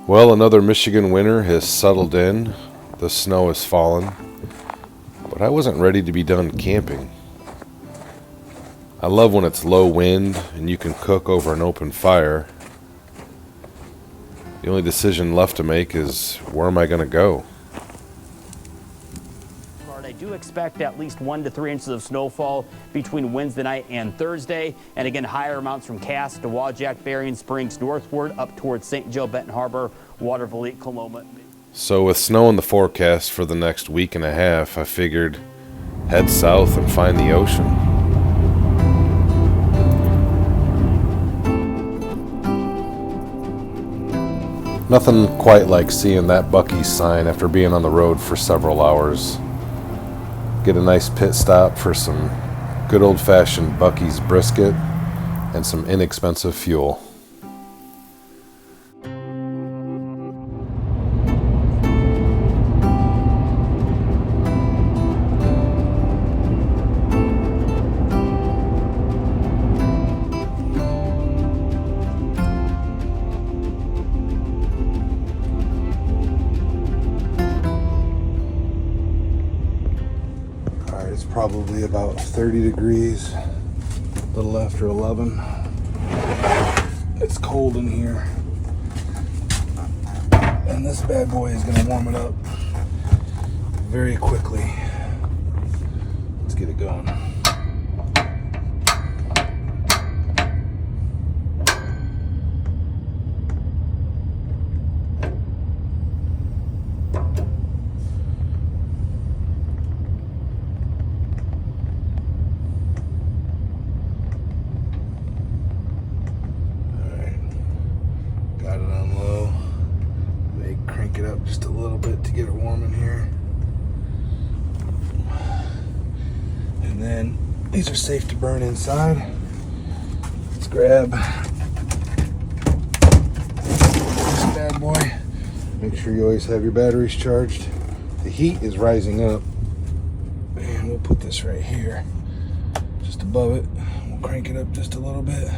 Well, another Michigan winter has settled in. The snow has fallen. But I wasn't ready to be done camping. I love when it's low wind and you can cook over an open fire. The only decision left to make is, where am I going to go? I do expect at least 1 to 3 inches of snowfall between Wednesday night and Thursday. And again, higher amounts from Cass to Wajack, Berrien Springs northward up towards St. Joe, Benton Harbor, Waterville, Coloma. So with snow in the forecast for the next week and a half, I figured head south and find the ocean. Nothing quite like seeing that Buc-ee's sign after being on the road for several hours. Get a nice pit stop for some good old-fashioned Buc-ee's brisket and some inexpensive fuel. It's probably about 30 degrees, a little after 11. It's cold in here. And this bad boy is going to warm it up very quickly. Let's get it going. Got it on low. May crank it up just a little bit to get it warm in here. And then these are safe to burn inside. Let's grab this bad boy. Make sure you always have your batteries charged. The heat is rising up. And we'll put this right here, just above it. We'll crank it up just a little bit.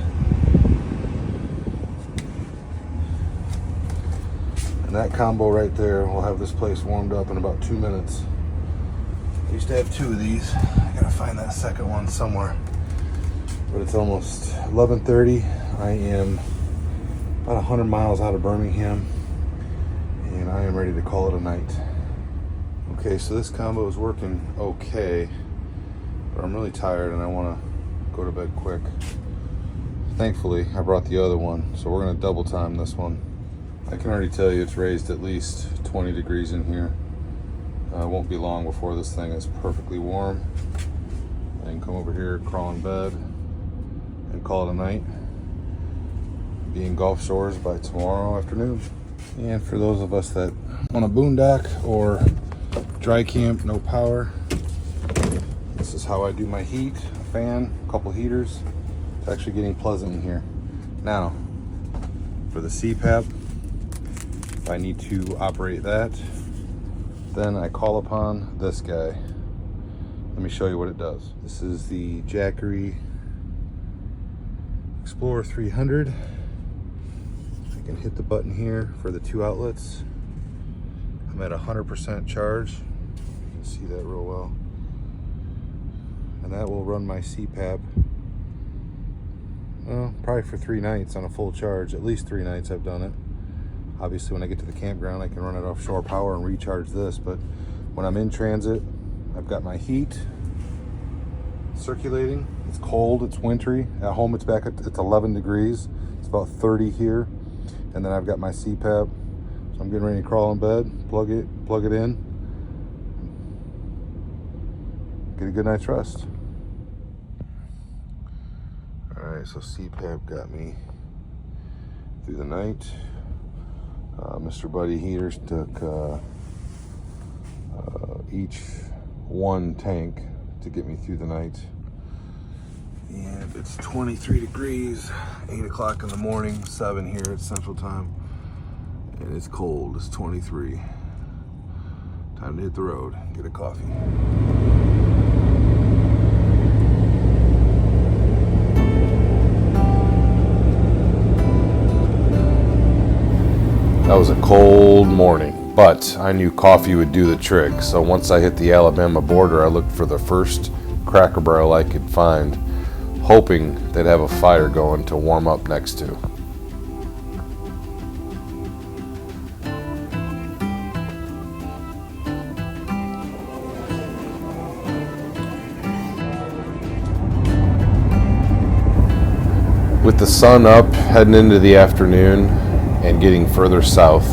And that combo right there will have this place warmed up in about 2 minutes. I used to have 2 of these. I gotta find that second one somewhere. But it's almost 11:30. I am about 100 miles out of Birmingham, and I am ready to call it a night. Okay, so this combo is working okay, but I'm really tired and I wanna go to bed quick. Thankfully, I brought the other one, so we're gonna double time this one. I can already tell you it's raised at least 20 degrees in here. It won't be long before this thing is perfectly warm. I can come over here, crawl in bed, and call it a night. Be in Gulf Shores by tomorrow afternoon. And for those of us that want a boondock or dry camp, no power, this is how I do my heat. A fan, a couple heaters. It's actually getting pleasant in here. Now, for the CPAP, if I need to operate that, then I call upon this guy. Let me show you what it does. This is the Jackery Explorer 300. I can hit the button here for the 2 outlets. I'm at 100% charge. You can see that real well. And that will run my CPAP, well, probably for 3 nights on a full charge. At least 3 nights I've done it. Obviously, when I get to the campground, I can run it off shore power and recharge this. But when I'm in transit, I've got my heat circulating. It's cold, it's wintry. At home, it's 11 degrees. It's about 30 here. And then I've got my CPAP. So I'm getting ready to crawl in bed, plug it in, get a good night's rest. All right, so CPAP got me through the night. Mr. Buddy Heaters took each 1 tank to get me through the night. And it's 23 degrees, 8 o'clock in the morning, 7 here at Central Time. And it's cold, it's 23. Time to hit the road, get a coffee. That was a cold morning, but I knew coffee would do the trick. So once I hit the Alabama border, I looked for the first Cracker Barrel I could find, hoping they'd have a fire going to warm up next to. With the sun up, heading into the afternoon and getting further south,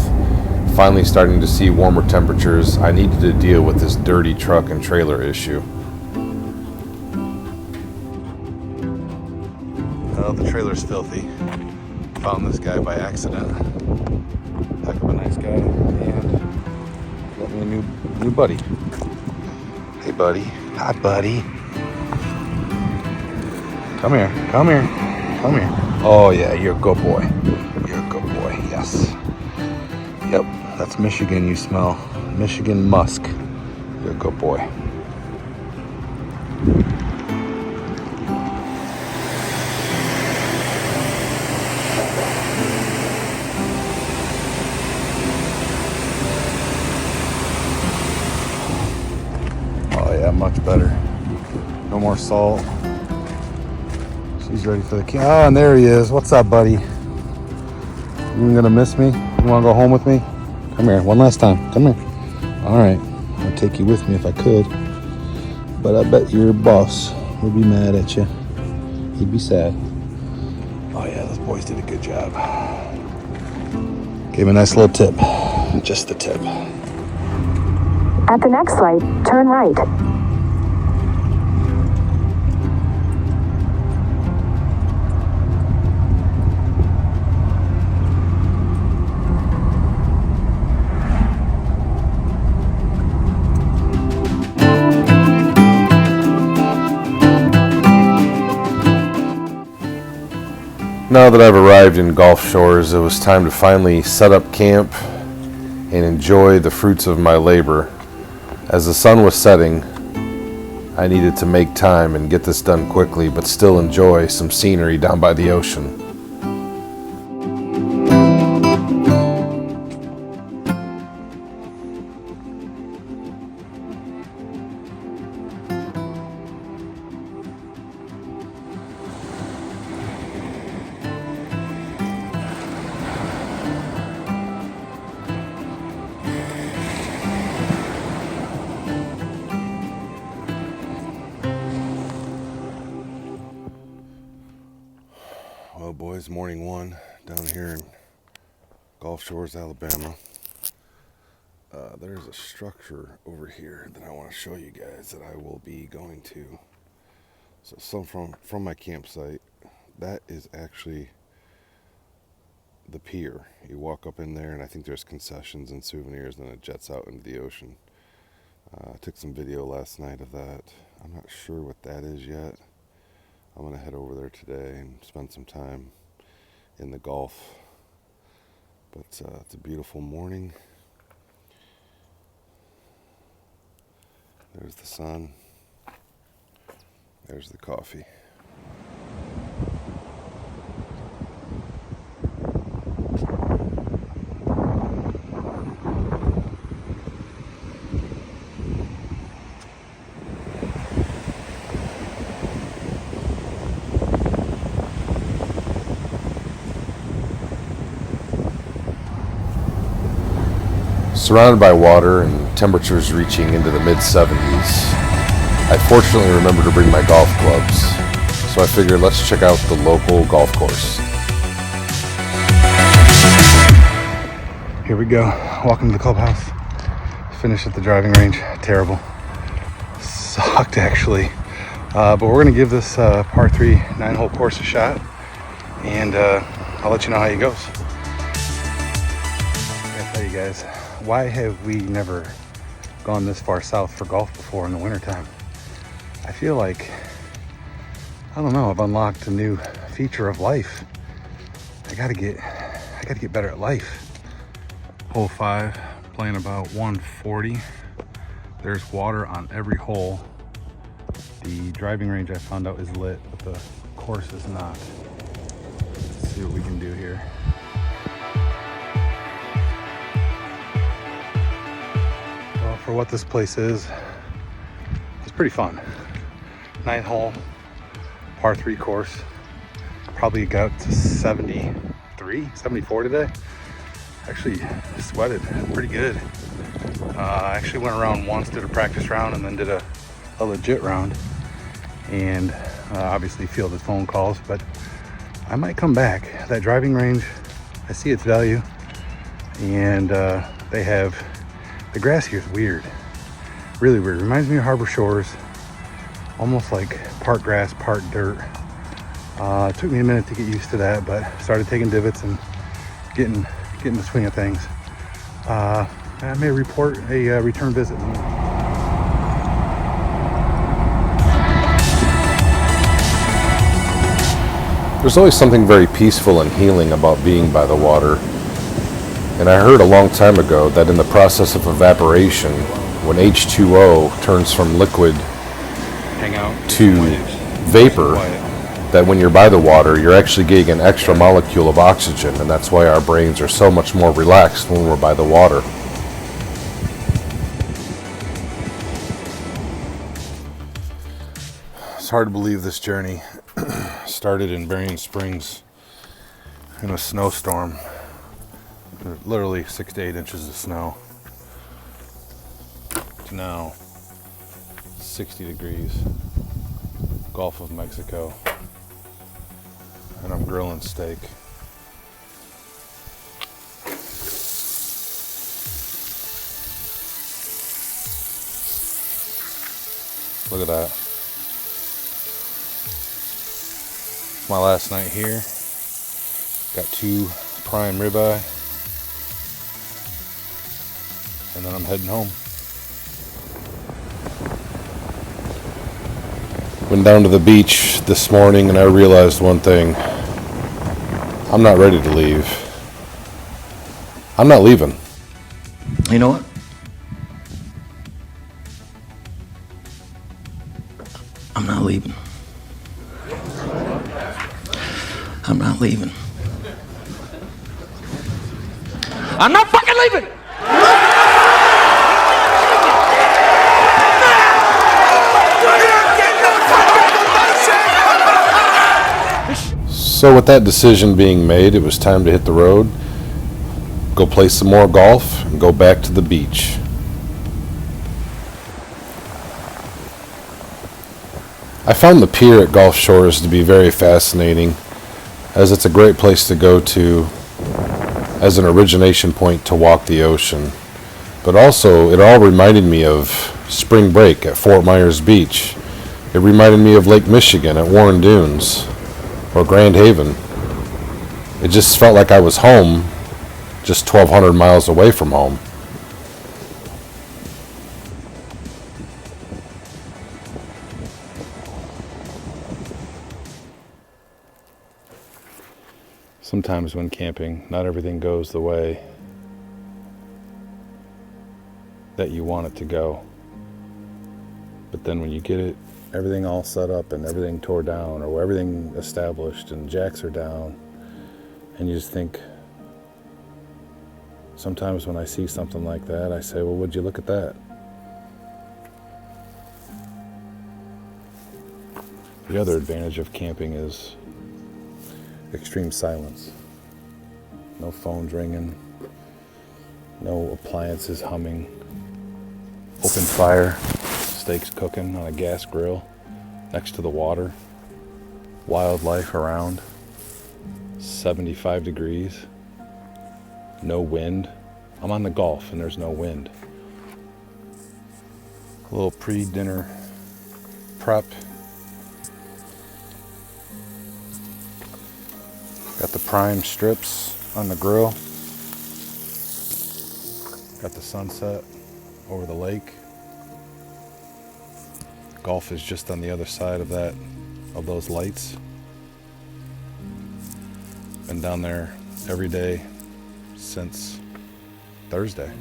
finally starting to see warmer temperatures, I needed to deal with this dirty truck and trailer issue. Well, the trailer's filthy. Found this guy by accident. Heck of a nice guy, and got me a new buddy. Hey, buddy. Hi, buddy. Come here. Come here. Come here. Oh yeah, you're a good boy. You're a good boy, yes. Yep, that's Michigan you smell. Michigan musk. You're a good boy. Oh yeah, much better. No more salt. He's ready for the camp. Oh, and there he is. What's up, buddy? You gonna miss me? You wanna go home with me? Come here, one last time. Come here. All right, I'd take you with me if I could, but I bet your boss would be mad at you. He'd be sad. Oh yeah, those boys did a good job. Gave him a nice little tip. Just the tip. At the next light, turn right. Now that I've arrived in Gulf Shores, it was time to finally set up camp and enjoy the fruits of my labor. As the sun was setting, I needed to make time and get this done quickly, but still enjoy some scenery down by the ocean. Well, boys, morning one down here in Gulf Shores, Alabama. There's a structure over here that I want to show you guys that I will be going to. So some from my campsite, that is actually the pier. You walk up in there and I think there's concessions and souvenirs, and it jets out into the ocean. I took some video last night of that. I'm not sure what that is yet. I'm going to head over there today and spend some time in the Gulf. But it's a beautiful morning. There's the sun. There's the coffee. Surrounded by water and temperatures reaching into the mid-70s, I fortunately remember to bring my golf clubs, so I figured let's check out the local golf course. Here we go. Welcome to the clubhouse. Finished at the driving range. Terrible. Sucked, actually. But we're going to give this par 3 9-hole course a shot, and I'll let you know how it goes. I gotta tell you guys, why have we never gone this far south for golf before in the wintertime? I feel like, I don't know, I've unlocked a new feature of life. I gotta get better at life. Hole 5, playing about 140. There's water on every hole. The driving range I found out is lit, but the course is not. Let's see what we can do here. for what this place is, it's pretty fun. 9-hole, par 3 course. Probably got to 73, 74 today. Actually sweated pretty good. I actually went around once, did a practice round, and then did a legit round. And obviously fielded phone calls, but I might come back. That driving range, I see its value. And they have, the grass here is weird. Really weird. Reminds me of Harbor Shores. Almost like part grass, part dirt. It took me a minute to get used to that, but started taking divots and getting the swing of things. I may report a return visit. There's always something very peaceful and healing about being by the water. And I heard a long time ago that in the process of evaporation, when H2O turns from liquid to vapor, that when you're by the water, you're actually getting an extra molecule of oxygen, and that's why our brains are so much more relaxed when we're by the water. It's hard to believe this journey started in Berrien Springs in a snowstorm. Literally 6 to 8 inches of snow. To now 60 degrees, Gulf of Mexico, and I'm grilling steak. Look at that. My last night here. Got 2 prime ribeye, and then I'm heading home. Went down to the beach this morning and I realized one thing. I'm not ready to leave. I'm not leaving. You know what? I'm not leaving. I'm not leaving. I'm not fucking leaving! So with that decision being made, it was time to hit the road, go play some more golf, and go back to the beach. I found the pier at Gulf Shores to be very fascinating, as it's a great place to go to as an origination point to walk the ocean. But also, it all reminded me of spring break at Fort Myers Beach. It reminded me of Lake Michigan at Warren Dunes, or Grand Haven. It just felt like I was home, just 1,200 miles away from home. Sometimes when camping, not everything goes the way that you want it to go. But then when you get it, everything all set up and everything tore down, or everything established and jacks are down, and you just think, sometimes when I see something like that, I say, well, would you look at that? The other advantage of camping is extreme silence. No phones ringing, no appliances humming, open fire, steaks cooking on a gas grill next to the water, wildlife around, 75 degrees, no wind. I'm on the Gulf and there's no wind. A little pre-dinner prep. Got the prime strips on the grill. Got the sunset over the lake. Golf is just on the other side of those lights. Been down there every day since Thursday.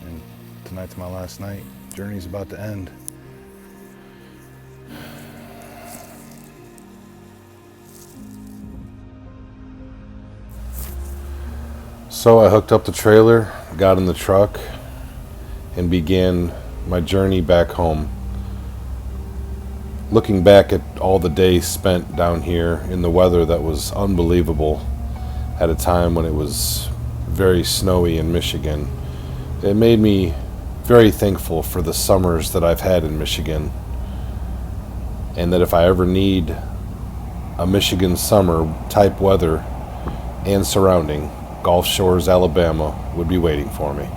And tonight's my last night. Journey's about to end. So I hooked up the trailer, got in the truck, and began my journey back home. Looking back at all the days spent down here in the weather that was unbelievable at a time when it was very snowy in Michigan, it made me very thankful for the summers that I've had in Michigan, and that if I ever need a Michigan summer type weather and surrounding, Gulf Shores, Alabama would be waiting for me.